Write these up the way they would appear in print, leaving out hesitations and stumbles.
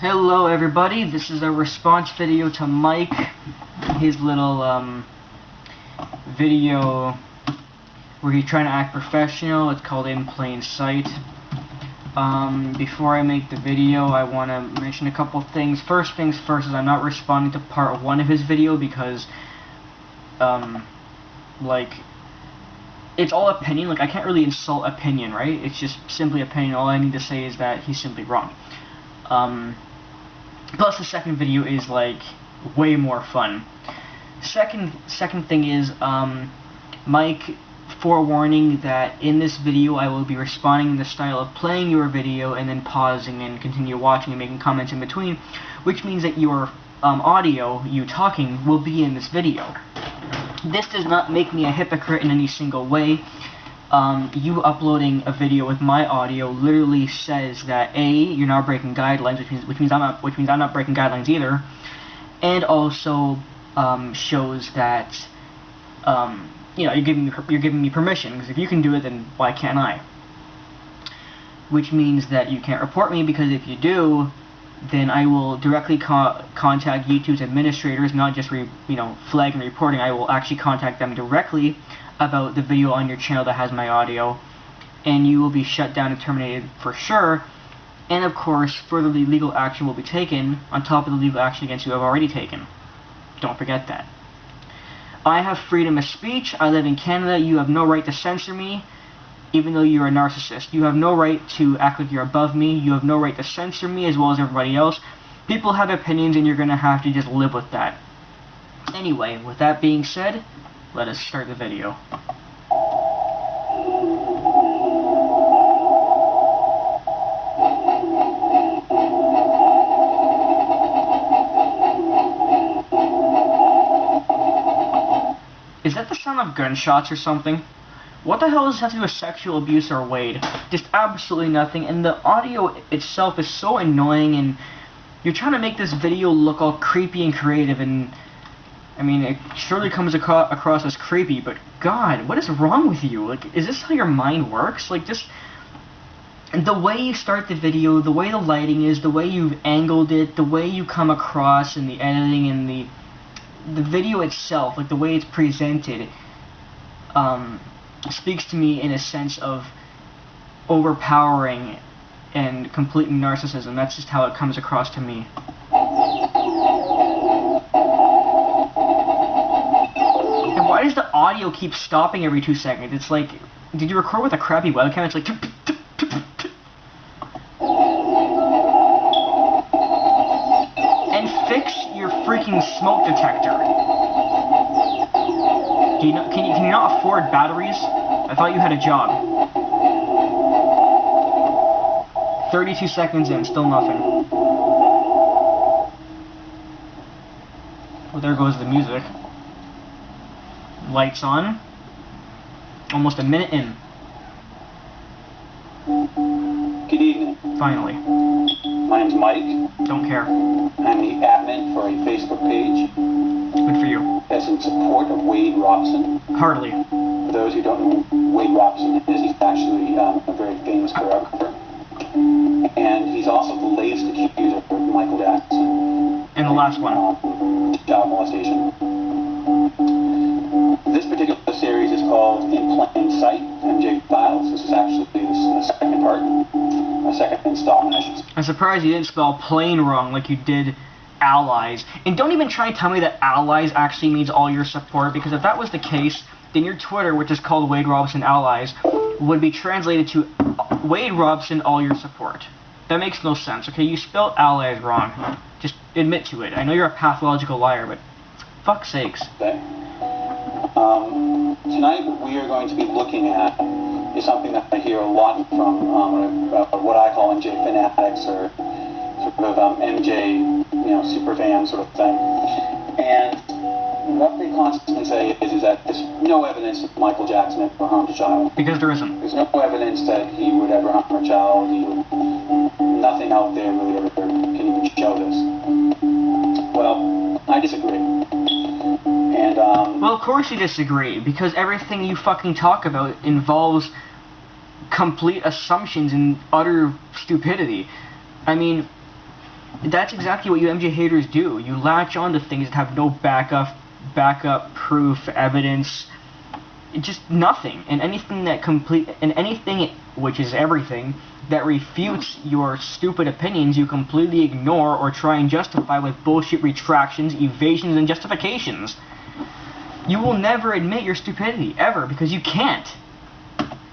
Hello everybody, this is a response video to Mike, his little video where he's trying to act professional. It's called In Plain Sight. Before I make the video, I want to mention a couple things. First things first is I'm not responding to part 1 of his video because like, it's all opinion. Like, I can't really insult opinion, right? It's just simply opinion. All I need to say is that he's simply wrong. Plus the second video is like way more fun. Second thing is Mike, forewarning that in this video I will be responding in the style of playing your video and then pausing and continue watching and making comments in between, which means that your audio, you talking, will be in this video. This does not make me a hypocrite in any single way. You uploading a video with my audio literally says that A, you're not breaking guidelines, which means I'm not breaking guidelines either, and also shows that you know, you're giving me permission, because if you can do it, then why can't I? Which means that you can't report me, because if you do, then I will directly contact YouTube's administrators, not just flag and reporting. I will actually contact them directly about the video on your channel that has my audio, and you will be shut down and terminated for sure. And of course, further legal action will be taken on top of the legal action against you I've already taken. Don't forget that. I have freedom of speech. I live in Canada. You have no right to censor me, even though you're a narcissist. You have no right to act like you're above me. You have no right to censor me as well as everybody else. People have opinions, and you're going to have to just live with that. Anyway, with that being said, let us start the video. Is that the sound of gunshots or something? What the hell does this have to do with sexual abuse or Wade? Just absolutely nothing, and the audio itself is so annoying, and you're trying to make this video look all creepy and creative, and I mean, it surely comes across as creepy, but God, what is wrong with you? Like, is this how your mind works? Like, just the way you start the video, the way the lighting is, the way you've angled it, the way you come across in the editing and the video itself, like the way it's presented, speaks to me in a sense of overpowering and complete narcissism. That's just how it comes across to me. And why does the audio keep stopping every 2 seconds? It's like, did you record with a crappy webcam? It's like and fix your freaking smoke detector. Can you not afford batteries? I thought you had a job. 32 seconds in, still nothing. Well, there goes the music. Lights on. Almost a minute in. Good evening. Finally. My name's Mike. Don't care. I'm the admin for a Facebook page. Good for you. That's in support of Wade Robson. Hardly. For those who don't know who Wade Robson is, he's actually a very famous choreographer. And he's also the latest accuser of Michael Jackson. And the last one. Child molestation. This particular series is called In Plain Sight, MJ Files. This is actually the second part. A second installment, I should say. I'm surprised you didn't spell plain wrong like you did allies. And don't even try and tell me that allies actually means all your support, because if that was the case, then your Twitter, which is called Wade Robson Allies, would be translated to Wade Robson all your support. That makes no sense, okay? You spelled allies wrong. Just admit to it. I know you're a pathological liar, but for fuck's sakes. Okay. Tonight what we are going to be looking at is something that I hear a lot from what I call MJ fanatics, or sort of MJ, super fan sort of thing. And what they constantly say is that there's no evidence that Michael Jackson ever harmed a child. Because there isn't. There's no evidence that he would ever harm a child. Nothing out there really ever can even show this. Well, I disagree. And well, of course you disagree, because everything you fucking talk about involves complete assumptions and utter stupidity. I mean, that's exactly what you MJ haters do. You latch on to things that have no backup proof, evidence, just nothing. And anything which is everything, that refutes your stupid opinions, you completely ignore or try and justify with bullshit retractions, evasions, and justifications. You will never admit your stupidity, ever, because you can't.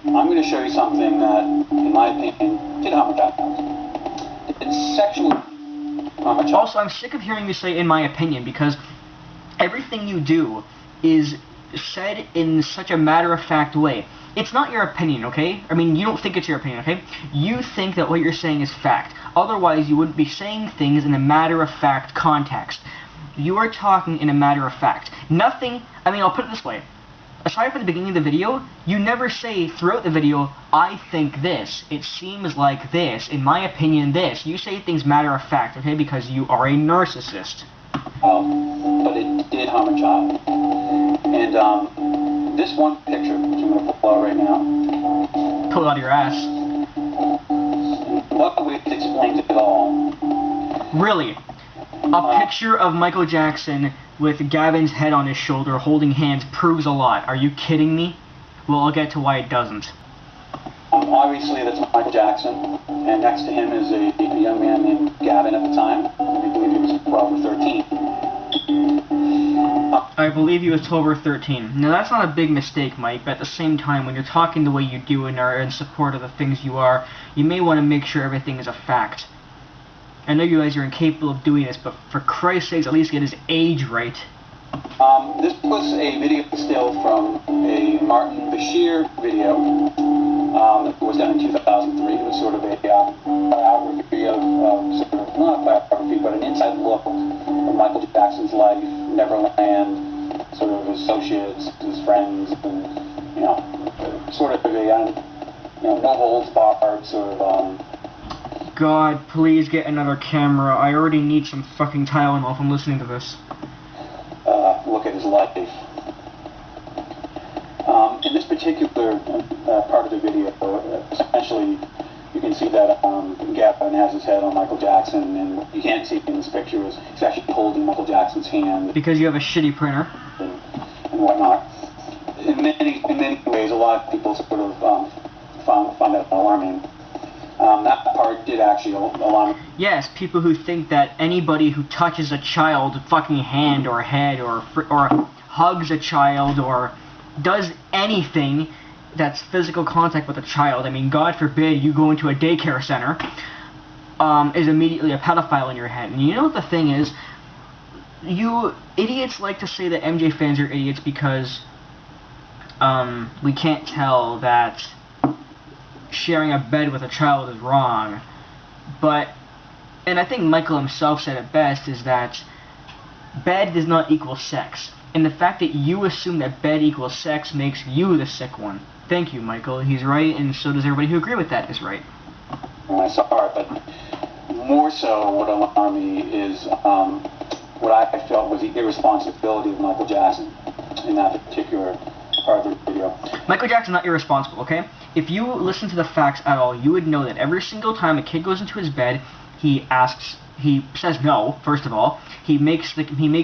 I'm going to show you something that, in my opinion, did harm a child. It's sexual harm a child. Also, I'm sick of hearing you say, in my opinion, because everything you do is said in such a matter-of-fact way. It's not your opinion, okay? I mean, you don't think it's your opinion, okay? You think that what you're saying is fact. Otherwise, you wouldn't be saying things in a matter-of-fact context. You are talking in a matter-of-fact. Nothing, I mean, I'll put it this way. Aside from the beginning of the video, you never say throughout the video, I think this, it seems like this, in my opinion this. You say things matter-of-fact, okay? Because you are a narcissist. But it did harm a child. And this one picture, which I'm going to pull out right now. Pull it out of your ass. What we explained it all. Really? A picture of Michael Jackson with Gavin's head on his shoulder holding hands proves a lot. Are you kidding me? Well, I'll get to why it doesn't. Obviously, that's Michael Jackson, and next to him is a young man named Gavin at the time. I believe he was 12 or 13. I believe he was 12 or 13. Now, that's not a big mistake, Mike, but at the same time, when you're talking the way you do and are in support of the things you are, you may want to make sure everything is a fact. I know you guys are incapable of doing this, but for Christ's sakes, at least get his age right. This was a video still from a Martin Bashir video that was done in 2003. It was sort of a biography of, sort of, not a biography, but an inside look of Michael Jackson's life, Neverland, sort of his associates, his friends, and, you know, sort of a, no holds barred sort of, God, please get another camera. I already need some fucking Tylenol if I'm listening to this. Look at his life. In this particular part of the video, essentially, you can see that Gavin has his head on Michael Jackson, and you can't see it in this picture. He's actually holding Michael Jackson's hand. Because you have a shitty printer. And whatnot. In many ways, a lot of people sort of find that alarming. That part did actually alarm me. Yes, people who think that anybody who touches a child's fucking hand or head or hugs a child or does anything that's physical contact with a child, I mean, God forbid you go into a daycare center, is immediately a pedophile in your head. And you know what the thing is? You idiots like to say that MJ fans are idiots because we can't tell that sharing a bed with a child is wrong. But, and I think Michael himself said it best, is that bed does not equal sex. And the fact that you assume that bed equals sex makes you the sick one. Thank you, Michael. He's right, and so does everybody who agree with that is right. I saw it, but more so what alarmed me is what I felt was the irresponsibility of Michael Jackson in that particular part of the video. Michael Jackson's not irresponsible, okay? If you listen to the facts at all, you would know that every single time a kid goes into his bed, he says no, first of all. He makes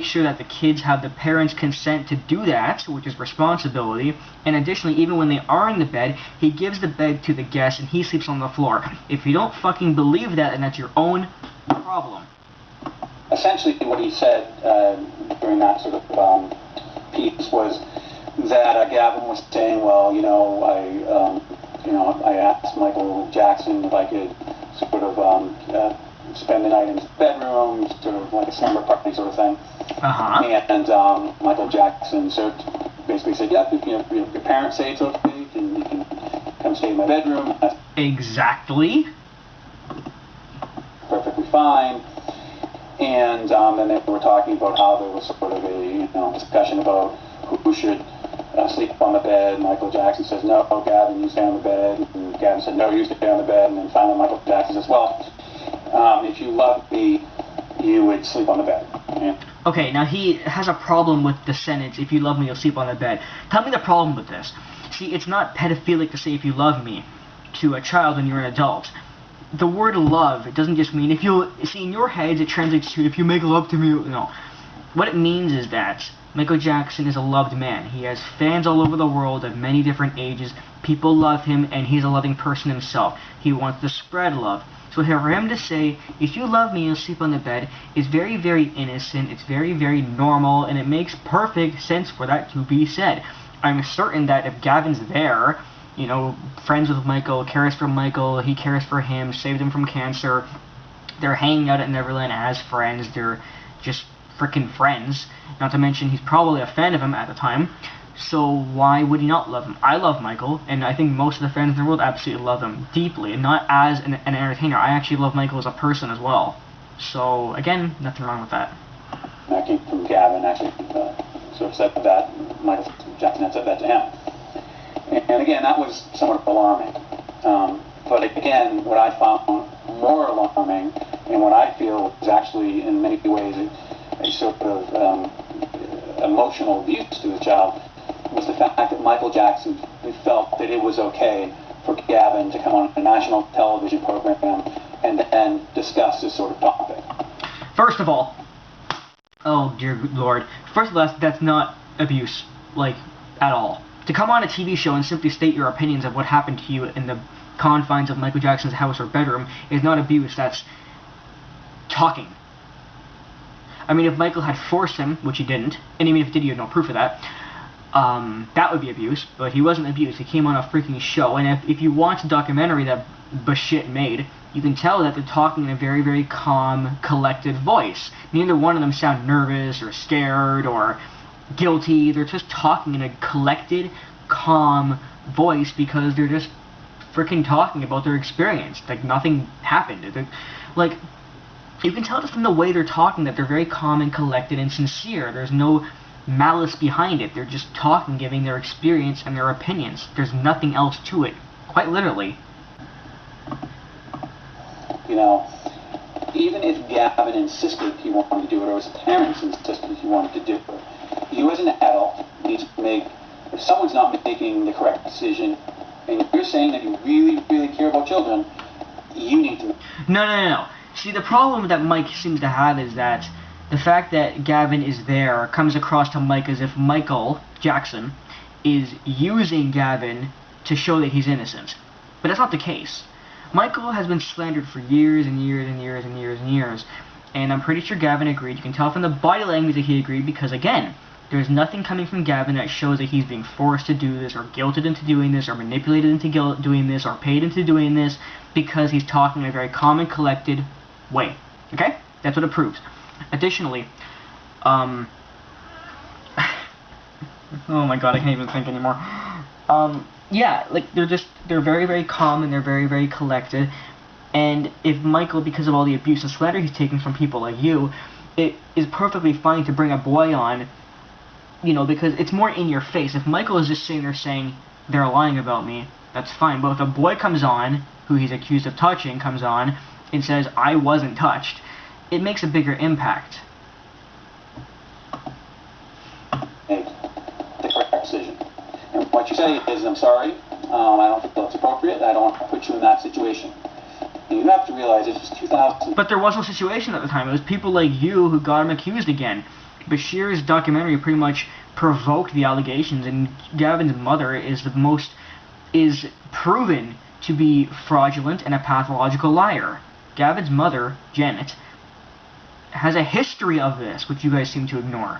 sure that the kids have the parents' consent to do that, which is responsibility. And additionally, even when they are in the bed, he gives the bed to the guest and he sleeps on the floor. If you don't fucking believe that, then that's your own problem. Essentially, what he said during that sort of piece was that Gavin was saying, well, I asked Michael Jackson if I could sort of spend the night in his bedroom, sort of like a slumber party sort of thing. And Michael Jackson basically said, yeah, your parents say it's okay, you can come stay in my bedroom. Exactly. Perfectly fine. And then they were talking about how there was sort of a discussion about who should sleep on the bed. Michael Jackson says, no, Gavin, you stay on the bed. And Gavin said, no, you stay on the bed. And then finally Michael Jackson says, well, if you loved me, you would sleep on the bed. Yeah. Okay, now he has a problem with the sentence, if you love me, you'll sleep on the bed. Tell me the problem with this. See, it's not pedophilic to say if you love me to a child when you're an adult. the word love, it doesn't just mean if you see in your heads it translates to if you make love to me. No, what it means is that Michael Jackson is a loved man. He has fans all over the world of many different ages. People love him, and he's a loving person himself. He wants to spread love. So for him to say, if you love me, you'll sleep on the bed, is very, very innocent. It's very, very normal, and it makes perfect sense for that to be said. I'm certain that if Gavin's there, you know, friends with Michael, cares for Michael, he cares for him, saved him from cancer, they're hanging out at Neverland as friends, they're just freaking friends. Not to mention he's probably a fan of him at the time, so why would he not love him? I love Michael, and I think most of the fans in the world absolutely love him deeply, and not as an entertainer. I actually love Michael as a person as well. So again, nothing wrong with that. That came from Gavin, actually, sort of said that, Michael Jackson had said that to him. And again, that was somewhat alarming. But again, what I found more alarming, and what I feel is actually in many ways a sort of emotional abuse to the child, was the fact that Michael Jackson felt that it was okay for Gavin to come on a national television program and then discuss this sort of topic. First of all, oh dear Lord, first of all, that's not abuse, like, at all. To come on a TV show and simply state your opinions of what happened to you in the confines of Michael Jackson's house or bedroom is not abuse, that's talking. I mean, if Michael had forced him, which he didn't, and even if he did, you have no proof of that, that would be abuse, but he wasn't abused. He came on a freaking show, and if you watch the documentary that Bashit made, you can tell that they're talking in a very, very calm, collected voice. Neither one of them sound nervous or scared or guilty. They're just talking in a collected, calm voice because they're just freaking talking about their experience. Like, nothing happened. Like, you can tell just from the way they're talking that they're very calm and collected and sincere. There's no malice behind it. They're just talking, giving their experience and their opinions. There's nothing else to it. Quite literally. You know, even if Gavin insisted he wanted to do it, or his parents insisted he wanted to do it, you as an adult need to make, if someone's not making the correct decision, and you're saying that you really, really care about children, you need to... No. See, the problem that Mike seems to have is that the fact that Gavin is there comes across to Mike as if Michael Jackson is using Gavin to show that he's innocent. But that's not the case. Michael has been slandered for years and years and years and years and years, and I'm pretty sure Gavin agreed. You can tell from the body language that he agreed because, again, there's nothing coming from Gavin that shows that he's being forced to do this, or guilted into doing this, or manipulated into doing this, or paid into doing this, because he's talking in a very calm and collected way. Okay? That's what it proves. Additionally, oh my god, I can't even think anymore. Yeah, like, they're very, very calm, and they're very, very collected, and if Michael, because of all the abuse and slander he's taken from people like you, it is perfectly fine to bring a boy on, you know, because it's more in your face. If Michael is just sitting there saying, they're lying about me, that's fine, but if a boy comes on, who he's accused of touching, comes on, and says, I wasn't touched, it makes a bigger impact. Make the correct decision. And what you say is, I'm sorry, I don't think that's appropriate, I don't want to put you in that situation. And you have to realize it's just 2000. But there was no situation at the time. It was people like you who got him accused again. Bashir's documentary pretty much provoked the allegations, and Gavin's mother is proven to be fraudulent and a pathological liar. Gavin's mother, Janet, has a history of this, which you guys seem to ignore.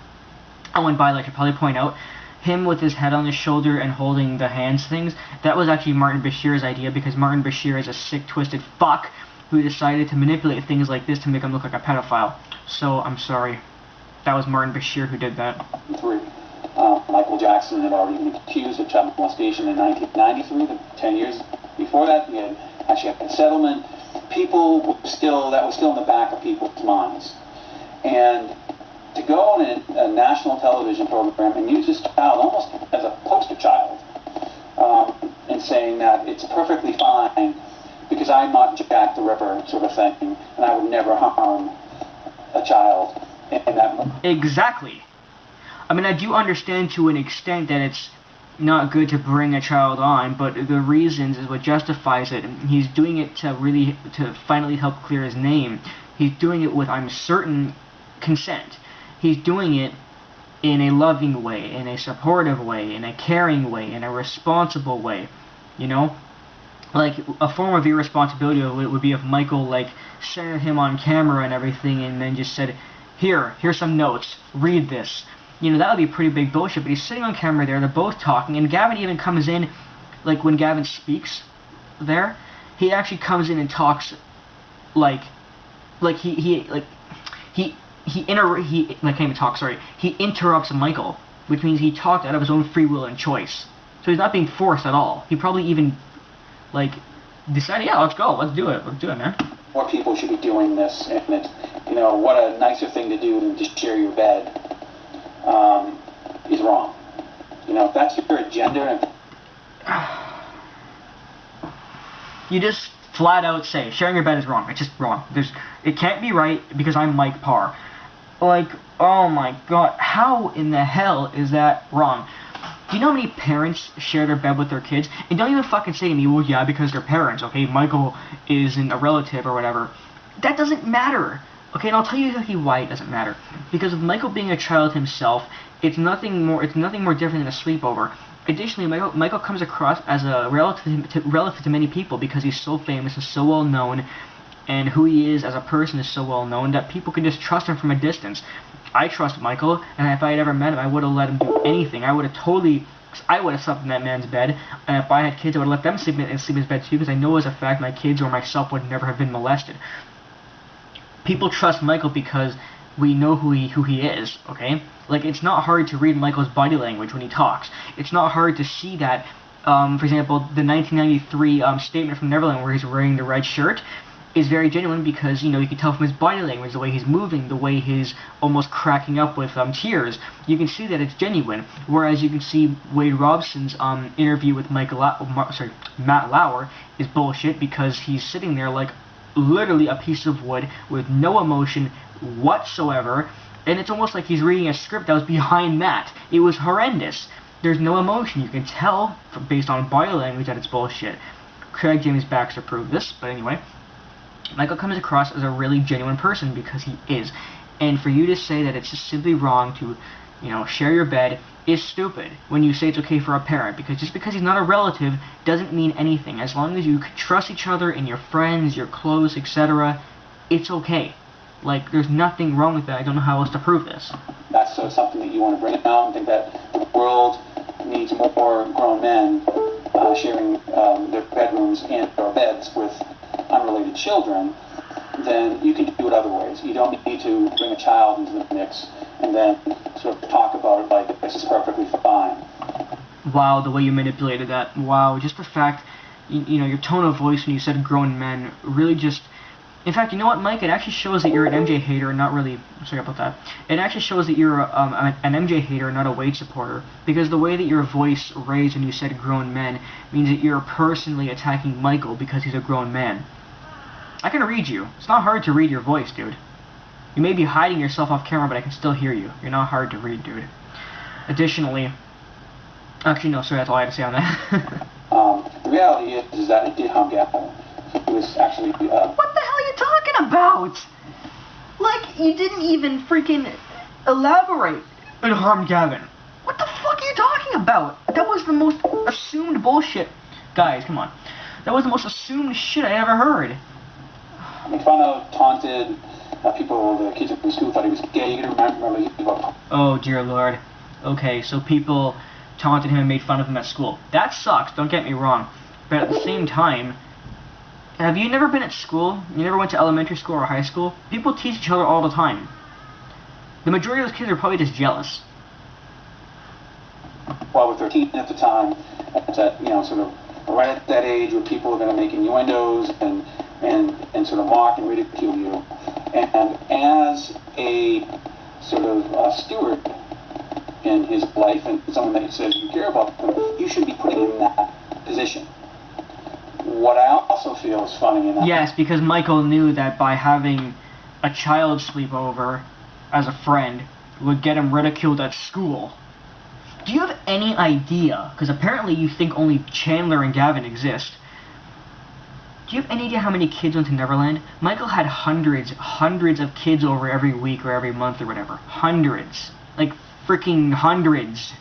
Oh, and by the way, I should probably point out, him with his head on his shoulder and holding the hands things, that was actually Martin Bashir's idea, because Martin Bashir is a sick, twisted fuck who decided to manipulate things like this to make him look like a pedophile. So, I'm sorry. That was Martin Bashir who did that. Michael Jackson had already been accused of child molestation in 1993, 10 years before that. He had actually had a settlement. That was still in the back of people's minds. And to go on a national television program and use this child almost as a poster child, and saying that it's perfectly fine because I'm not Jack the Ripper sort of thing, and I would never harm a child. Exactly. I mean, I do understand to an extent that it's not good to bring a child on, but the reasons is what justifies it. He's doing it to finally help clear his name. He's doing it with, I'm certain, consent. He's doing it in a loving way, in a supportive way, in a caring way, in a responsible way, you know? Like, a form of irresponsibility would be if Michael, like, shared him on camera and everything and then just said, here's some notes, read this. You know, that would be pretty big bullshit, but he's sitting on camera there, they're both talking, and Gavin even comes in, like, when Gavin speaks there, he actually comes in and talks, he interrupts Michael, which means he talked out of his own free will and choice. So he's not being forced at all. He probably even, like, decided, yeah, let's go, let's do it, man. More people should be doing this, and it's, you know, what a nicer thing to do than just share your bed. Is wrong. You know, if that's your agenda. You just flat out say sharing your bed is wrong. It's just wrong. It can't be right because I'm Mike Parr. Like, oh my god, how in the hell is that wrong? Do you know how many parents share their bed with their kids? And don't even fucking say to me, well, yeah, because they're parents, okay? Michael isn't a relative or whatever. That doesn't matter. Okay, and I'll tell you exactly why it doesn't matter. Because of Michael being a child himself, it's nothing more different than a sleepover. Additionally, Michael comes across as a relative to many people because he's so famous and so well known, and who he is as a person is so well known that people can just trust him from a distance. I trust Michael, and if I had ever met him, I would have let him do anything. I would have slept in that man's bed, and if I had kids, I would have let them sleep in his bed too, because I know as a fact my kids or myself would never have been molested. People trust Michael because we know who he is, okay? Like, it's not hard to read Michael's body language when he talks. It's not hard to see that, for example, the 1993 statement from Neverland where he's wearing the red shirt is very genuine because, you know, you can tell from his body language, the way he's moving, the way he's almost cracking up with tears. You can see that it's genuine. Whereas you can see Wade Robson's interview with Matt Lauer is bullshit because he's sitting there like literally a piece of wood with no emotion whatsoever, and it's almost like he's reading a script that was behind that. It was horrendous. There's no emotion. You can tell based on body language that it's bullshit. Craig James Baxter proved this, but anyway, Michael comes across as a really genuine person because he is. And for you to say that it's just simply wrong to, you know, share your bed is stupid when you say it's okay for a parent, because just because he's not a relative doesn't mean anything. As long as you trust each other and your friends, your clothes, etc., it's okay. Like, there's nothing wrong with that. I don't know how else to prove this. That's something that you want to bring down. I think that the world needs more grown men sharing their bedrooms and or beds with unrelated children. Then you can do it other ways. You don't need to bring a child into the mix and then sort of talk about it like this is perfectly fine. Wow, the way you manipulated that. Wow, just the fact, you know, your tone of voice when you said grown men really just... In fact, you know what, Mike? It actually shows that you're an MJ hater, not really... Sorry about that. It actually shows that you're an MJ hater, not a Wade supporter. Because the way that your voice raised when you said grown men means that you're personally attacking Michael because he's a grown man. I can read you. It's not hard to read your voice, dude. You may be hiding yourself off camera, but I can still hear you. You're not hard to read, dude. Additionally... Actually, no, sorry, that's all I had to say on that. The reality is that it did harm Gavin. He was actually... What the hell are you talking about? Like, you didn't even freaking elaborate on harm Gavin. What the fuck are you talking about? That was the most assumed bullshit. Guys, come on. That was the most assumed shit I ever heard. Made fun of, taunted people, the kids in school thought he was gay. You can remember he was... Oh, dear Lord. Okay, so people taunted him and made fun of him at school. That sucks, don't get me wrong. But at the same time, have you never been at school? You never went to elementary school or high school? People tease each other all the time. The majority of those kids are probably just jealous. Well, we're 13 at the time. At that, you know, sort of right at that age where people are going to make innuendos and sort of mock and ridicule you. And as a sort of steward in his life and someone that says you care about them, you should be putting him in that position. What I also feel is funny in that... Yes, because Michael knew that by having a child sleep over as a friend would get him ridiculed at school. Do you have any idea, because apparently you think only Chandler and Gavin exist, do you have any idea how many kids went to Neverland? Michael had hundreds of kids over every week or every month or whatever. Hundreds. Like, freaking hundreds.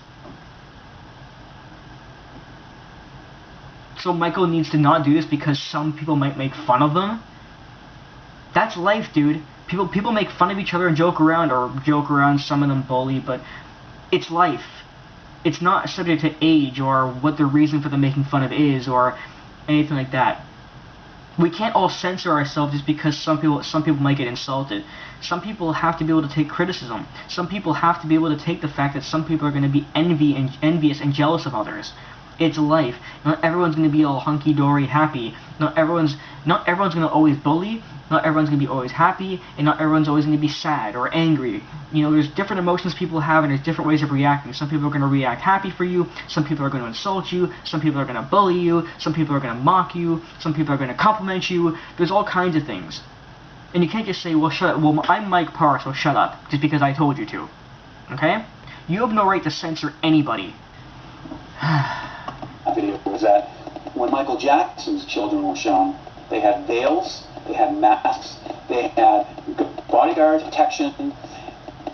So Michael needs to not do this because some people might make fun of them? That's life, dude. People make fun of each other and joke around, some of them bully, but it's life. It's not subject to age or what the reason for the making fun of is or anything like that. We can't all censor ourselves just because some people might get insulted. Some people have to be able to take criticism. Some people have to be able to take the fact that some people are going to be envious and jealous of others. It's life. Not everyone's going to be all hunky-dory happy. Not everyone's going to always bully. Not everyone's going to be always happy, and not everyone's always going to be sad or angry. You know, there's different emotions people have, and there's different ways of reacting. Some people are going to react happy for you. Some people are going to insult you. Some people are going to bully you. Some people are going to mock you. Some people are going to compliment you. There's all kinds of things. And you can't just say, well, shut up. Well, I'm Mike Parr, so shut up, just because I told you to. Okay? You have no right to censor anybody. Video was that when Michael Jackson's children were shown, they had veils, they had masks, they had bodyguard protection.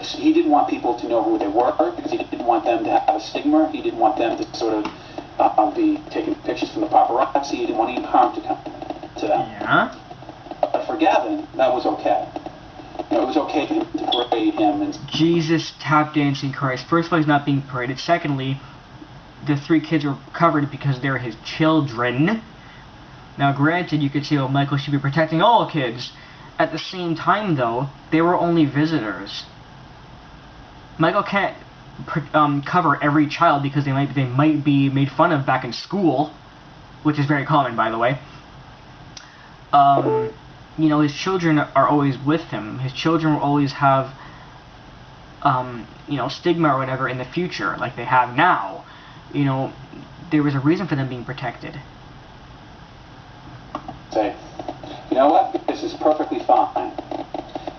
He didn't want people to know who they were because he didn't want them to have a stigma. He didn't want them to sort of be taking pictures from the paparazzi. He didn't want any harm to come to them. Yeah. But for Gavin, that was okay. You know, it was okay to parade him. And Jesus, tap dancing Christ. First of all, he's not being paraded. Secondly, the 3 kids were covered because they're his children. Now, granted, you could say, oh, Michael should be protecting all kids. At the same time, though, they were only visitors. Michael can't cover every child because they might be made fun of back in school, which is very common, by the way. You know, his children are always with him. His children will always have, you know, stigma or whatever in the future, like they have now. You know, there was a reason for them being protected. Say, you know what, this is perfectly fine,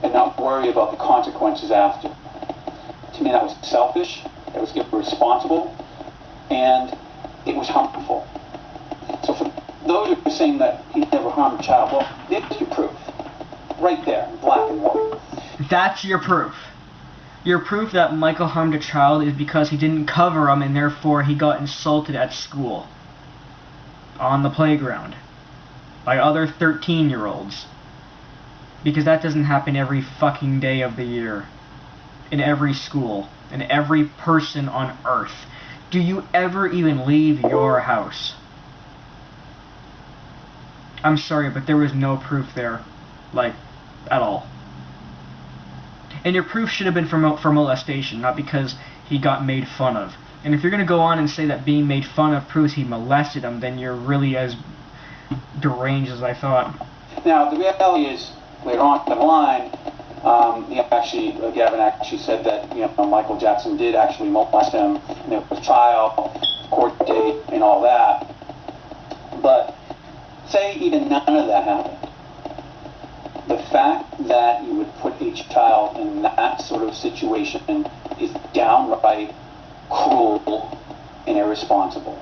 and not worry about the consequences after. To me, that was selfish, it was irresponsible, and it was harmful. So for those who are saying that he never harmed a child, well, there's your proof. Right there, in black and white. That's your proof. Your proof that Michael harmed a child is because he didn't cover him and therefore he got insulted at school. On the playground. By other 13-year-olds. Because that doesn't happen every fucking day of the year. In every school. In every person on Earth. Do you ever even leave your house? I'm sorry, but there was no proof there. Like, at all. And your proof should have been for molestation, not because he got made fun of. And if you're going to go on and say that being made fun of proves he molested him, then you're really as deranged as I thought. Now, the reality is, later on in the line, Gavin actually said that, you know, Michael Jackson did actually molest him, and there was a trial, court date, and all that. But say even none of that happened. The fact that you would put a child in that sort of situation is downright cruel and irresponsible.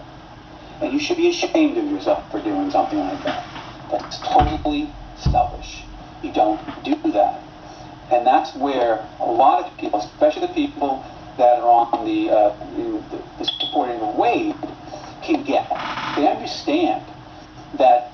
And you should be ashamed of yourself for doing something like that. That's totally selfish. You don't do that. And that's where a lot of people, especially the people that are on the supporting of Wade, can get. They understand that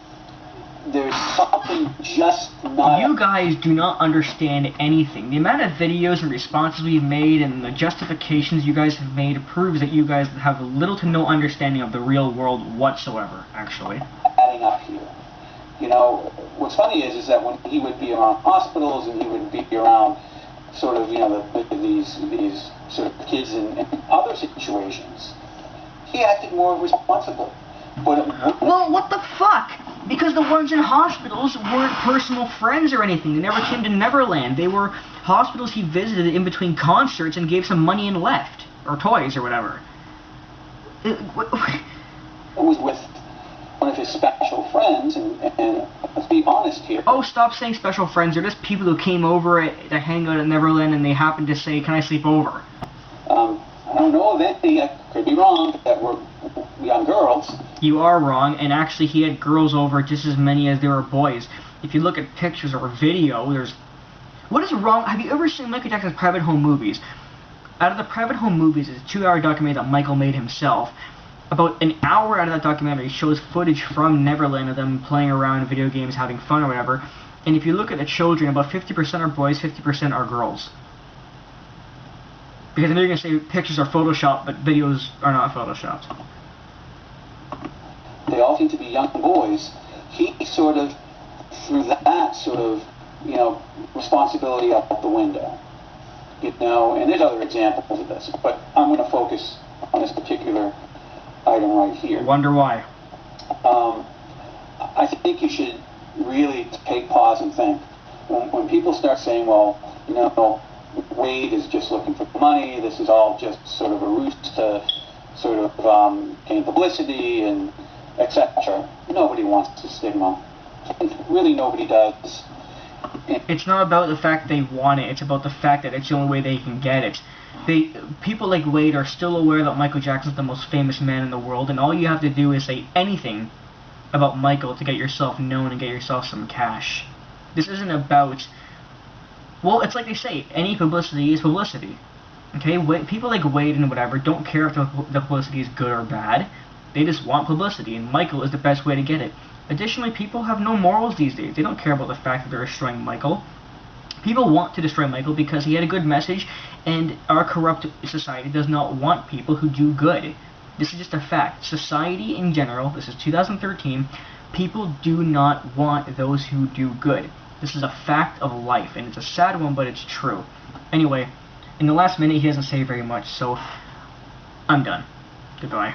there's something just not... You guys do not understand anything. The amount of videos and responses we've made and the justifications you guys have made proves that you guys have little to no understanding of the real world whatsoever, actually. Adding up here. You know, what's funny is that when he would be around hospitals and he would be around sort of, you know, these sort of kids in other situations, he acted more responsible. But well, what the fuck? Because the ones in hospitals weren't personal friends or anything. They never came to Neverland. They were hospitals he visited in between concerts and gave some money and left. Or toys or whatever. It was with one of his special friends, and let's be honest here. Oh, stop saying special friends. They're just people who came over to hang out at Neverland and they happened to say, can I sleep over? I don't don't know of any, I could be wrong, that were young girls. You are wrong, and actually he had girls over just as many as there were boys. If you look at pictures or video, there's... What is wrong? Have you ever seen Michael Jackson's Private Home Movies? Out of the Private Home Movies, it's a 2-hour documentary that Michael made himself. About an hour out of that documentary shows footage from Neverland of them playing around video games, having fun or whatever. And if you look at the children, about 50% are boys, 50% are girls. Because I know you're going to say pictures are photoshopped, but videos are not photoshopped. They all seem to be young boys. He sort of threw that sort of, you know, responsibility out the window. You know, and there's other examples of this, but I'm going to focus on this particular item right here. Wonder why. I think you should really take pause and think. When people start saying, well, you know, Wade is just looking for money, this is all just sort of a ruse to sort of gain publicity and etc. Nobody wants the stigma. Really, nobody does. It's not about the fact they want it, it's about the fact that it's the only way they can get it. People like Wade are still aware that Michael Jackson's the most famous man in the world, and all you have to do is say anything about Michael to get yourself known and get yourself some cash. This isn't about... Well, it's like they say, any publicity is publicity. Okay, people like Wade and whatever don't care if the publicity is good or bad. They just want publicity, and Michael is the best way to get it. Additionally, people have no morals these days. They don't care about the fact that they're destroying Michael. People want to destroy Michael because he had a good message, and our corrupt society does not want people who do good. This is just a fact. Society in general, this is 2013, people do not want those who do good. This is a fact of life, and it's a sad one, but it's true. Anyway, in the last minute, he doesn't say very much, so I'm done. Goodbye.